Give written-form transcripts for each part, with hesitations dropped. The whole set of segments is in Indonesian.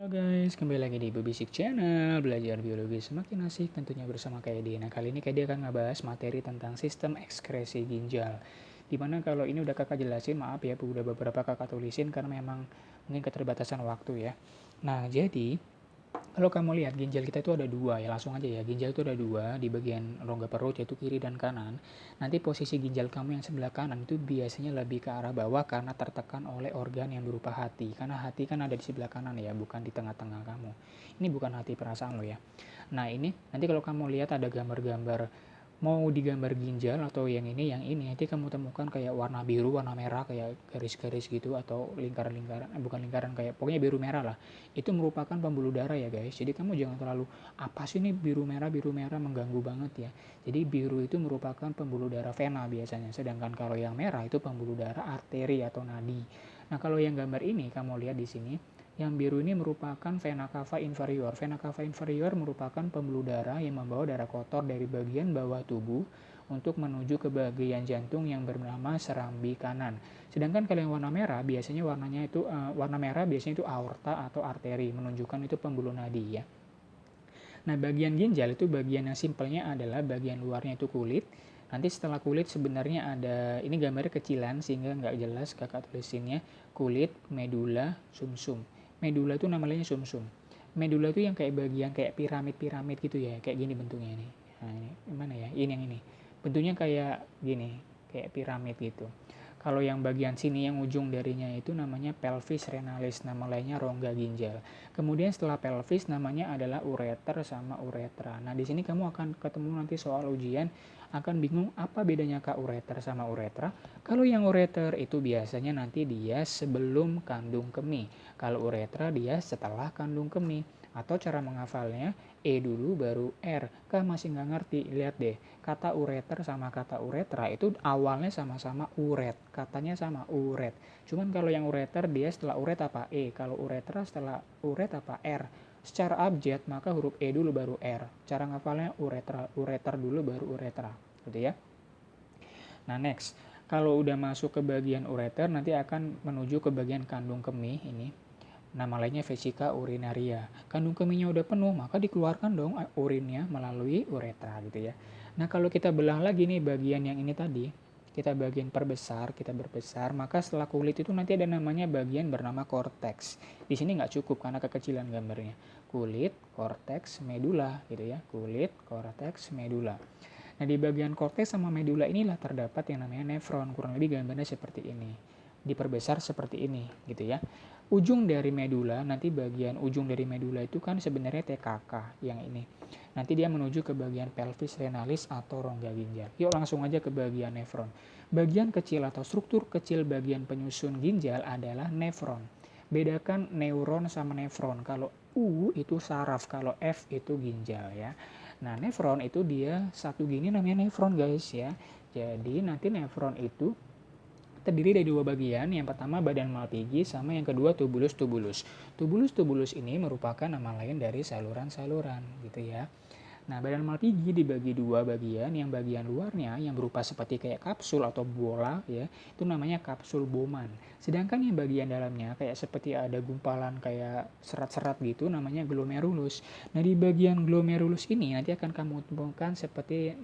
Halo guys, kembali lagi di Bebisik Channel, belajar biologi semakin asik tentunya bersama Kaedi. Nah kali ini Kaedi akan ngebahas materi tentang sistem ekskresi ginjal. Dimana kalau ini udah kakak jelasin, maaf ya, udah beberapa kakak tulisin karena memang mungkin keterbatasan waktu ya. Nah jadi kalau kamu lihat ginjal kita itu ada dua ya, langsung aja ya. Ginjal itu ada dua di bagian rongga perut yaitu kiri dan kanan. Nanti posisi ginjal kamu yang sebelah kanan itu biasanya lebih ke arah bawah karena tertekan oleh organ yang berupa hati. Karena hati kan ada di sebelah kanan ya, bukan di tengah-tengah kamu. Ini bukan hati perasaan lo ya. Nah ini nanti kalau kamu lihat ada gambar-gambar mau digambar ginjal atau yang ini nanti kamu temukan kayak warna biru, warna merah, kayak garis-garis gitu atau lingkaran-lingkaran, bukan lingkaran, kayak pokoknya biru merah lah. Itu merupakan pembuluh darah ya guys. Jadi kamu jangan terlalu apa sih ini biru merah mengganggu banget ya. Jadi biru itu merupakan pembuluh darah vena biasanya, sedangkan kalau yang merah itu pembuluh darah arteri atau nadi. Nah kalau yang gambar ini kamu lihat di sini, yang biru ini merupakan vena cava inferior. Vena cava inferior merupakan pembuluh darah yang membawa darah kotor dari bagian bawah tubuh untuk menuju ke bagian jantung yang bernama serambi kanan. Sedangkan kalau yang warna merah biasanya warna merah biasanya itu aorta atau arteri, menunjukkan itu pembuluh nadi ya. Nah, bagian ginjal itu bagian yang simpelnya adalah bagian luarnya itu kulit. Nanti setelah kulit sebenarnya ada, ini gambarnya kecilan sehingga nggak jelas kakak tulisinnya, kulit, medula, sumsum. Medula itu namanya sumsum. Medula itu yang kayak bagian kayak piramid-piramid gitu ya, kayak gini bentuknya ini. Nah, ini mana ya? Ini yang ini. Bentuknya kayak gini, kayak piramid gitu. Kalau yang bagian sini yang ujung darinya itu namanya pelvis renalis, nama lainnya rongga ginjal. Kemudian setelah pelvis namanya adalah ureter sama uretra. Nah, di sini kamu akan ketemu nanti soal ujian, akan bingung apa bedanya kak ureter sama uretra. Kalau yang ureter itu biasanya nanti dia sebelum kandung kemih. Kalau uretra dia setelah kandung kemih. Atau cara menghafalnya, E dulu baru R. Kak masih nggak ngerti? Lihat deh, kata ureter sama kata uretra itu awalnya sama-sama uret. Katanya sama uret. Cuman kalau yang ureter dia setelah uret apa E. Kalau uretra setelah uret apa R. Secara abjad maka huruf E dulu baru R. Cara ngafalnya ureter dulu baru uretra. Gitu ya. Nah next, kalau udah masuk ke bagian ureter nanti akan menuju ke bagian kandung kemih ini. Nama lainnya vesika urinaria. Kandung kemihnya udah penuh, maka dikeluarkan dong urinnya melalui uretra gitu ya. Nah kalau kita belah lagi nih bagian yang ini tadi, kita bagian kita berbesar, maka setelah kulit itu nanti ada namanya bagian bernama korteks. Di sini nggak cukup karena kekecilan gambarnya. Kulit, korteks, medula gitu ya. Kulit, korteks, medula. Nah di bagian korteks sama medula inilah terdapat yang namanya nefron. Kurang lebih gambarnya seperti ini. Diperbesar seperti ini gitu ya. Ujung dari medula, nanti bagian ujung dari medula itu kan sebenarnya TKK yang ini. Nanti dia menuju ke bagian pelvis renalis atau rongga ginjal. Yuk langsung aja ke bagian nefron. Bagian kecil atau struktur kecil bagian penyusun ginjal adalah nefron. Bedakan neuron sama nefron. Kalau U itu saraf, kalau F itu ginjal ya. Nah nefron itu dia satu gini namanya nefron guys ya. Jadi nanti nefron itu terdiri dari dua bagian, yang pertama badan Malpighi sama yang kedua tubulus-tubulus. Tubulus-tubulus ini merupakan nama lain dari saluran-saluran gitu ya. Nah, badan Malpighi dibagi dua bagian, yang bagian luarnya yang berupa seperti kayak kapsul atau bola ya, itu namanya kapsul Bowman. Sedangkan yang bagian dalamnya kayak seperti ada gumpalan kayak serat-serat gitu namanya glomerulus. Nah, di bagian glomerulus ini nanti akan kamu temukan seperti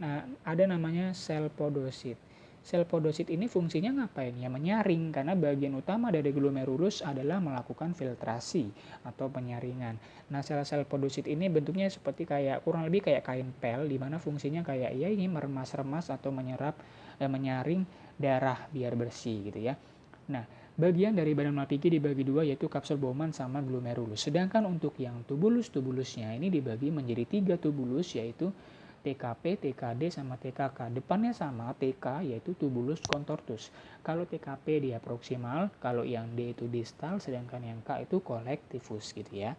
ada namanya sel podosit. Sel podosit ini fungsinya ngapain? Ya menyaring, karena bagian utama dari glomerulus adalah melakukan filtrasi atau penyaringan. Nah, sel-sel podosit ini bentuknya seperti kayak kurang lebih kayak kain pel, di mana fungsinya kayak ya ini meremas-remas atau menyaring darah biar bersih gitu ya. Nah, bagian dari badan Malpighi dibagi dua yaitu kapsul Bowman sama glomerulus. Sedangkan untuk yang tubulus-tubulusnya ini dibagi menjadi tiga tubulus yaitu TKP, TKD, sama TKK. Depannya sama, TK yaitu tubulus contortus. Kalau TKP dia proksimal, kalau yang D itu distal, sedangkan yang K itu kolektifus gitu ya.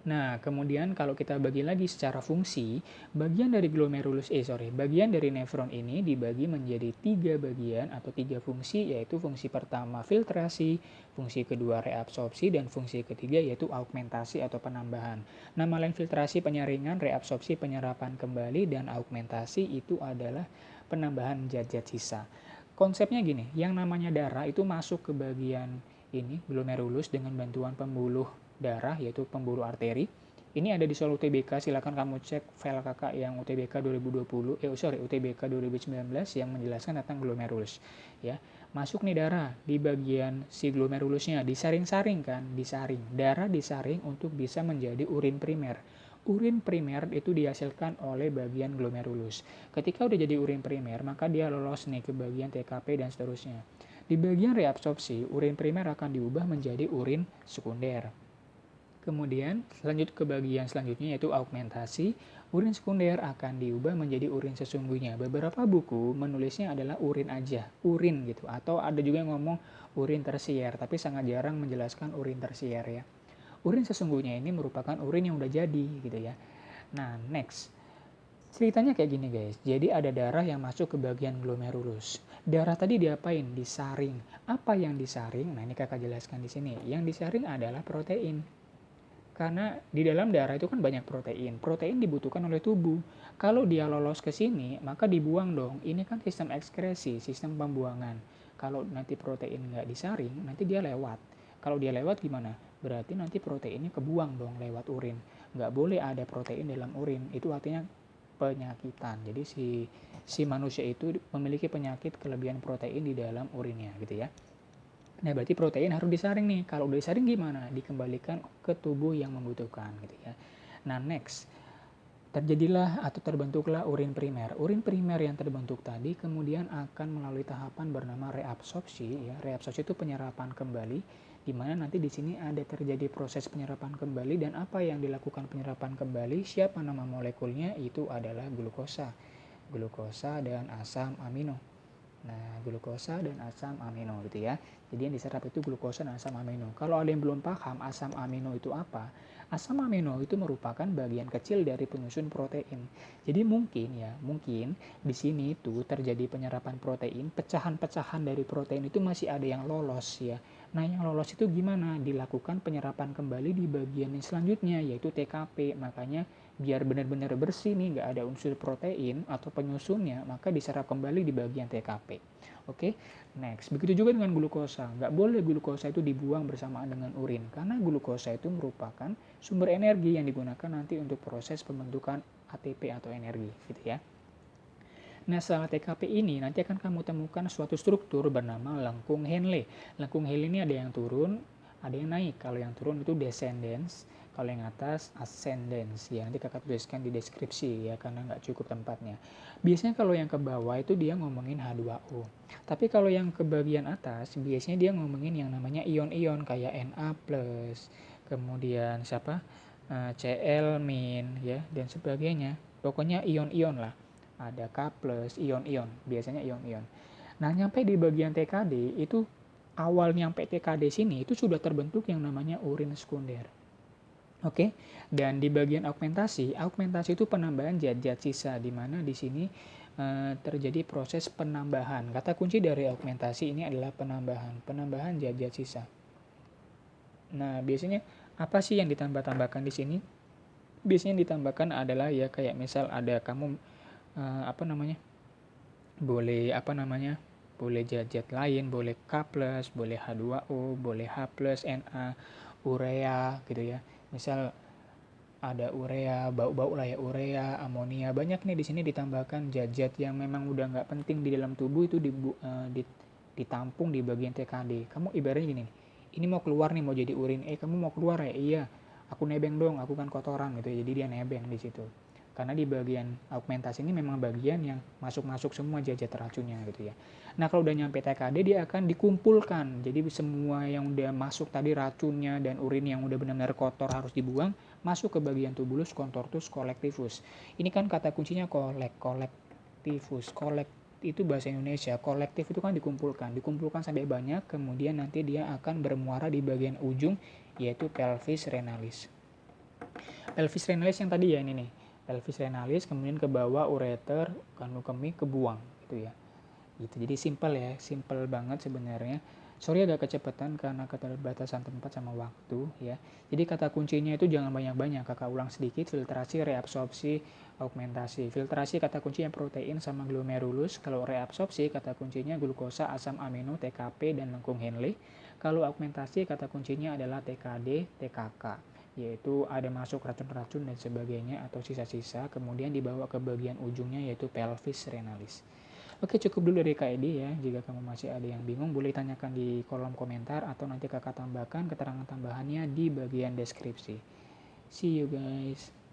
Nah, kemudian kalau kita bagi lagi secara fungsi, bagian dari bagian dari nefron ini dibagi menjadi tiga bagian atau tiga fungsi, yaitu fungsi pertama filtrasi, fungsi kedua reabsorpsi, dan fungsi ketiga yaitu augmentasi atau penambahan. Nama lain filtrasi penyaringan, reabsorpsi penyerapan kembali, dan augmentasi itu adalah penambahan zat-zat sisa. Konsepnya gini, yang namanya darah itu masuk ke bagian ini glomerulus dengan bantuan pembuluh darah, yaitu pembuluh arteri. Ini ada di soal UTBK, silakan kamu cek file kakak yang UTBK 2020, UTBK 2019 yang menjelaskan tentang glomerulus. Ya, masuk nih darah di bagian si glomerulusnya, disaring-saring kan, disaring. Darah disaring untuk bisa menjadi urin primer. Urin primer itu dihasilkan oleh bagian glomerulus. Ketika udah jadi urin primer, maka dia lolos nih ke bagian TKP dan seterusnya. Di bagian reabsorpsi, urin primer akan diubah menjadi urin sekunder. Kemudian lanjut ke bagian selanjutnya yaitu augmentasi. Urin sekunder akan diubah menjadi urin sesungguhnya. Beberapa buku menulisnya adalah urin aja, urin gitu. Atau ada juga yang ngomong urin tersier, tapi sangat jarang menjelaskan urin tersier ya. Urin sesungguhnya ini merupakan urin yang udah jadi gitu ya. Nah, next. Ceritanya kayak gini guys, jadi ada darah yang masuk ke bagian glomerulus. Darah tadi diapain? Disaring. Apa yang disaring? Nah ini kakak jelaskan di sini. Yang disaring adalah protein. Karena di dalam darah itu kan banyak protein. Protein dibutuhkan oleh tubuh. Kalau dia lolos ke sini, maka dibuang dong. Ini kan sistem ekskresi, sistem pembuangan. Kalau nanti protein nggak disaring, nanti dia lewat. Kalau dia lewat gimana? Berarti nanti proteinnya kebuang dong lewat urin. Nggak boleh ada protein dalam urin. Itu artinya penyakitan. Jadi si manusia itu memiliki penyakit kelebihan protein di dalam urinnya gitu ya. Nah, berarti protein harus disaring nih. Kalau udah disaring gimana? Dikembalikan ke tubuh yang membutuhkan gitu ya. Nah, next. Terjadilah atau terbentuklah urin primer. Urin primer yang terbentuk tadi kemudian akan melalui tahapan bernama reabsorpsi ya. Reabsorpsi itu penyerapan kembali di mana nanti di sini ada terjadi proses penyerapan kembali dan apa yang dilakukan penyerapan kembali, siapa nama molekulnya itu adalah glukosa. Glukosa dan asam amino. Nah, glukosa dan asam amino gitu ya. Jadi yang diserap itu glukosa dan asam amino. Kalau ada yang belum paham asam amino itu apa? Asam amino itu merupakan bagian kecil dari penyusun protein. Jadi mungkin di sini itu terjadi penyerapan protein, pecahan-pecahan dari protein itu masih ada yang lolos ya. Nah, yang lolos itu gimana? Dilakukan penyerapan kembali di bagian yang selanjutnya yaitu TKP. Makanya biar benar-benar bersih nih, nggak ada unsur protein atau penyusunnya, maka diserap kembali di bagian TKP. Oke, next. Begitu juga dengan glukosa. Nggak boleh glukosa itu dibuang bersamaan dengan urin, karena glukosa itu merupakan sumber energi yang digunakan nanti untuk proses pembentukan ATP atau energi, gitu ya. Nah, setelah TKP ini nanti akan kamu temukan suatu struktur bernama lengkung Henle. Lengkung Henle ini ada yang turun, ada yang naik. Kalau yang turun itu descendants, kalau yang atas ascendants ya. Nanti kakak tuliskan di deskripsi ya karena nggak cukup tempatnya. Biasanya kalau yang ke bawah itu dia ngomongin H2O. Tapi kalau yang ke bagian atas biasanya dia ngomongin yang namanya ion-ion kayak Na+, kemudian siapa? Cl- ya dan sebagainya. Pokoknya ion-ion lah. Ada K+, ion-ion, biasanya ion-ion. Nah, nyampe di bagian TKD itu awal nyampe TKD sini itu sudah terbentuk yang namanya urin sekunder. Oke, dan di bagian augmentasi itu penambahan zat-zat sisa di mana di sini terjadi proses penambahan. Kata kunci dari augmentasi ini adalah penambahan zat-zat sisa. Nah, biasanya apa sih yang ditambah-tambahkan di sini? Biasanya ditambahkan adalah ya kayak misal ada kamu boleh zat-zat lain, boleh K+, boleh H2O, boleh H+, Na, urea gitu ya. Misal ada urea, bau-bau lah ya, urea, amonia, banyak nih di sini ditambahkan zat-zat yang memang udah nggak penting di dalam tubuh itu ditampung di bagian TKD. Kamu ibaratnya gini, ini mau keluar nih, mau jadi urin, kamu mau keluar ya, iya, aku nebeng dong, aku kan kotoran gitu, jadi dia nebeng di situ. Karena di bagian augmentasi ini memang bagian yang masuk-masuk semua zat-zat racunnya gitu ya. Nah, kalau udah nyampe TKD dia akan dikumpulkan. Jadi semua yang udah masuk tadi racunnya dan urin yang udah benar-benar kotor harus dibuang, masuk ke bagian tubulus contortus collectivus. Ini kan kata kuncinya kolektivus. Itu bahasa Indonesia. Kolektif itu kan dikumpulkan sampai banyak, kemudian nanti dia akan bermuara di bagian ujung yaitu pelvis renalis. Pelvis renalis yang tadi ya ini nih. Pelvis renalis, kemudian ke bawah ureter, kandung kemih, kebuang gitu ya. Gitu. Jadi simple banget sebenarnya. Sorry agak kecepatan karena keterbatasan tempat sama waktu ya. Jadi kata kuncinya itu jangan banyak-banyak. Kakak ulang sedikit, filtrasi, reabsorpsi, augmentasi. Filtrasi kata kuncinya protein sama glomerulus. Kalau reabsorpsi kata kuncinya glukosa, asam amino, TKP dan lengkung Henle. Kalau augmentasi kata kuncinya adalah TKD, TKK, yaitu ada masuk racun-racun dan sebagainya atau sisa-sisa, kemudian dibawa ke bagian ujungnya yaitu pelvis renalis. Oke, cukup dulu dari Kak Edi ya. Jika kamu masih ada yang bingung, boleh tanyakan di kolom komentar atau nanti kakak tambahkan keterangan tambahannya di bagian deskripsi. See you guys.